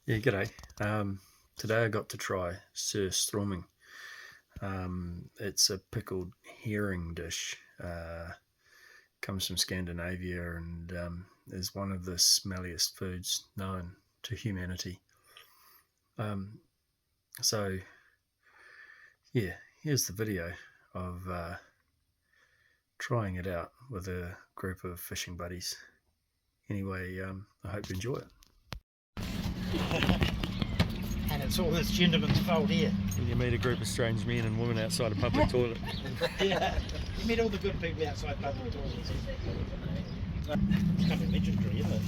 Yeah, g'day. Today I got to try Surströmming. It's a pickled herring dish. Comes from Scandinavia and is one of the smelliest foods known to humanity. Um, so, yeah, here's the video of trying it out with a group of fishing buddies. Anyway, I hope you enjoy it. And it's all this gentleman's fault here. You meet a group of strange men and women outside a public toilet. Yeah, you meet all the good people outside public toilets. It's kind of legendary, isn't it?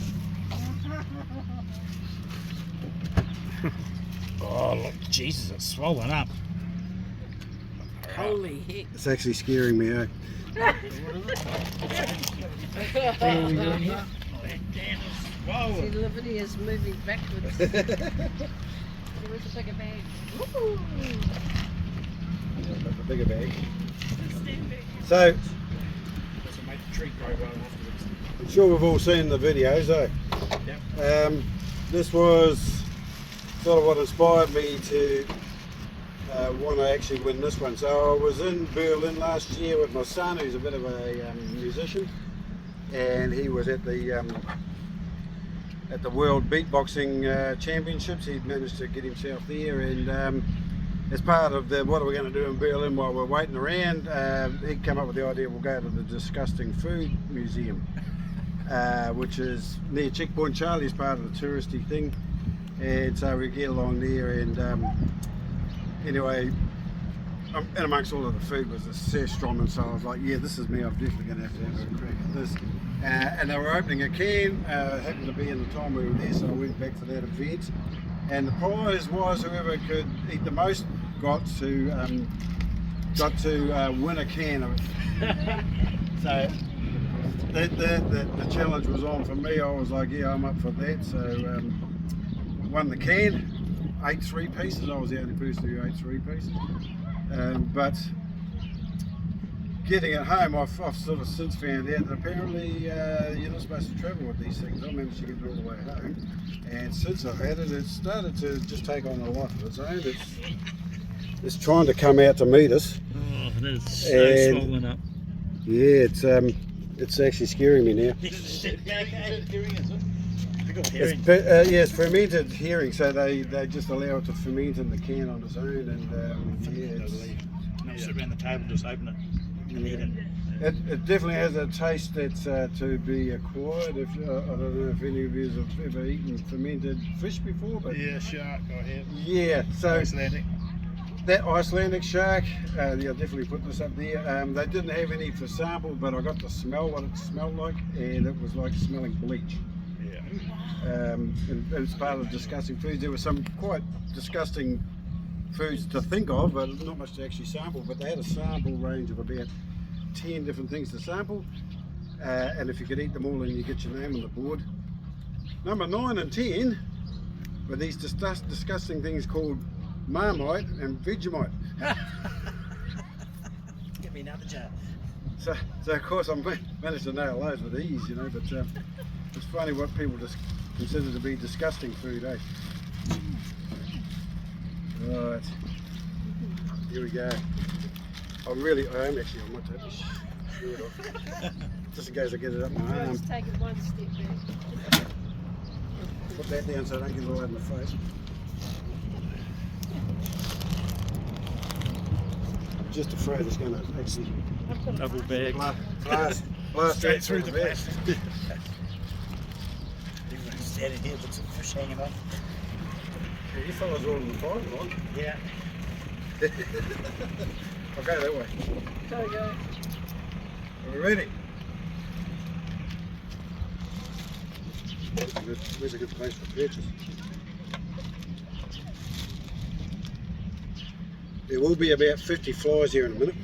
Oh, look, Jesus, it's swollen up. Holy heck. It's actually scaring me, eh? See, Liberty is moving backwards. Where's the bigger bag? Woo! A bigger bag. So, This will make the tree grow well afterwards. I'm sure we've all seen the videos, eh? Yep. This was sort of what inspired me to want to actually win this one. So I was in Berlin last year with my son, who's a bit of a musician, and he was at the World Beatboxing Championships. He'd managed to get himself there, and as part of the what are we going to do in Berlin while we're waiting around, he'd come up with the idea we'll go to the Disgusting Food Museum, which is near Checkpoint Charlie, as part of the touristy thing. And so we get along there, and anyway, and amongst all of the food was the Surströmming, so I was like, yeah, this is me, I'm definitely going to have a crack at this. And they were opening a can, happened to be in the time we were there, so I went back to that event. And the prize was whoever could eat the most got to win a can of it. So the challenge was on for me. I was like, yeah, I'm up for that. So won the can, ate 3 pieces. I was the only person who ate 3 pieces. But getting it home, I've sort of since found out that apparently you're not supposed to travel with these things. I managed to get it all the way home, and since I've had it, it's started to just take on a life of its own. It's trying to come out to meet us. Oh, that is so swollen up. Yeah, it's actually scaring me now. It's fermented herring, so they just allow it to ferment in the can on its own, and yeah, No, sit around the table, just open it and eat it. It definitely has a taste that's to be acquired. I don't know if any of you have ever eaten fermented fish before, but Yeah, shark, I have. yeah, so Icelandic. that Icelandic shark, yeah, definitely put this up there. They didn't have any for sample, but I got to smell what it smelled like, and it was like smelling bleach. Yeah. And it's part of disgusting foods. There were some quite disgusting foods to think of, but not much to actually sample. But they had a sample range of about 10 different things to sample, and if you could eat them all, and you get your name on the board. Number 9 and 10 were these disgusting things called Marmite and Vegemite. Give me another jar. So of course I managed to nail those with ease, you know. But it's funny what people just consider to be disgusting food, eh? Right, here we go. I am actually, I might take this shirt off, just in case I get it up my arm. Let's take it one step back. Put that down so I don't get it all over my face. I'm just afraid it's going to actually Double bag. blast Straight through the bag. plastic. Everyone's standing here with some fish hanging off. Yeah, you fellas are all in the fire, right? Yeah. I'll go that way. Go, go. Are we ready? Where's a good place for purchase? There will be about 50 flies here in a minute.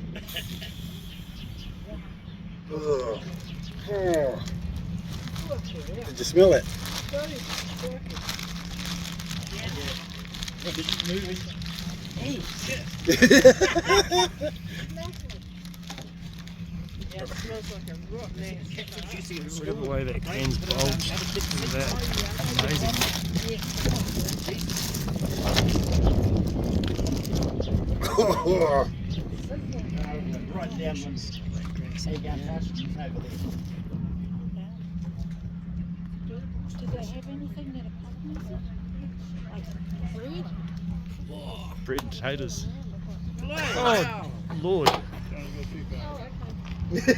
Oh. Oh. Did you smell that? What, did you move it? Hey. Yeah, it smells like a rotten ass. Look at the way that can's bulged. Look at that. Amazing. Right down ones. There you go, Tash. Over there. Do they have anything that accompanies it? Like bread? Bread and potatoes. Wow. Oh, Lord. Oh, okay.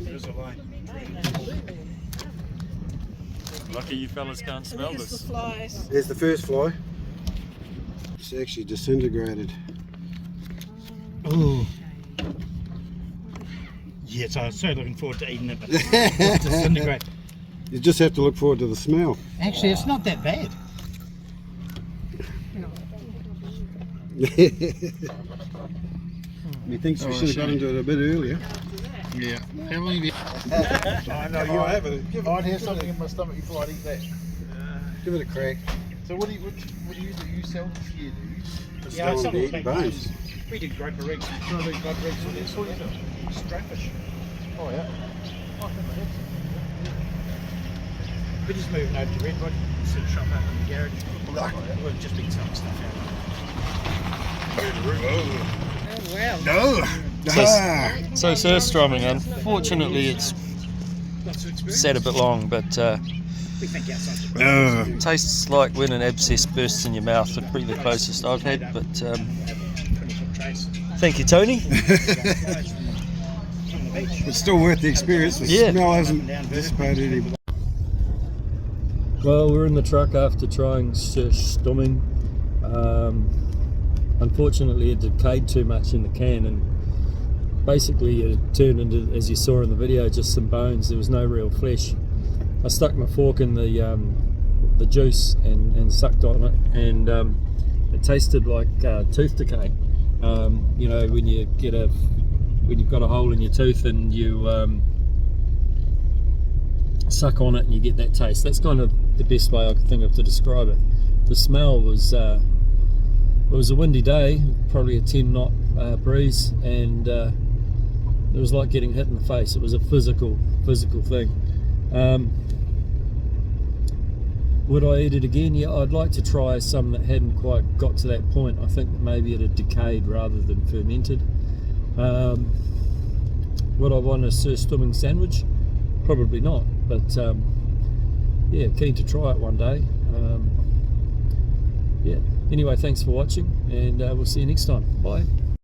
There's a line. Lucky you fellas can't smell There's the this. flies. There's the first fly. It's actually disintegrated. Oh. Yes, I was so looking forward to eating it, but it's disintegrate. You just have to look forward to the smell. Actually, it's not that bad. Methinks we should have got into it a bit earlier. Yeah. How long have you... I know you have it. I'd have something in my stomach before I'd eat that. Give it a crack. So what do you sell this year, do you? Just Yeah, don't some want to be of the eating big bones. ones. We did groper rigs. Trying to do blood rigs on this, what do you sell? Strapfish. Oh yeah. I think I had some. We're just moving over to Redwood. Set a shop up in the garage. We've just been selling stuff out. Oh, wow. No! So Surströmming, unfortunately it's Lots of experience. sat a bit long, but We think outside the box. tastes like when an abscess bursts in your mouth. It's probably the closest I've had, but 20-foot trays. thank you, Tony. From the beach. It's still worth the experience. The Yeah. smell hasn't dissipated any. Well, we're in the truck after trying Surströmming. Unfortunately, it decayed too much in the can, and basically it turned into, as you saw in the video, just some bones. There was no real flesh. I stuck my fork in the juice and sucked on it, and it tasted like tooth decay. You know, when you've got a hole in your tooth and you suck on it and you get that taste. That's kind of the best way I could think of to describe it. The smell was it was a windy day, probably a 10 knot breeze, and it was like getting hit in the face. It was a physical thing. Would I eat it again? Yeah, I'd like to try some that hadn't quite got to that point. I think that maybe it had decayed rather than fermented. Would I want a Surströmming sandwich? Probably not, but yeah, keen to try it one day. Yeah. Anyway, thanks for watching, and we'll see you next time. Bye.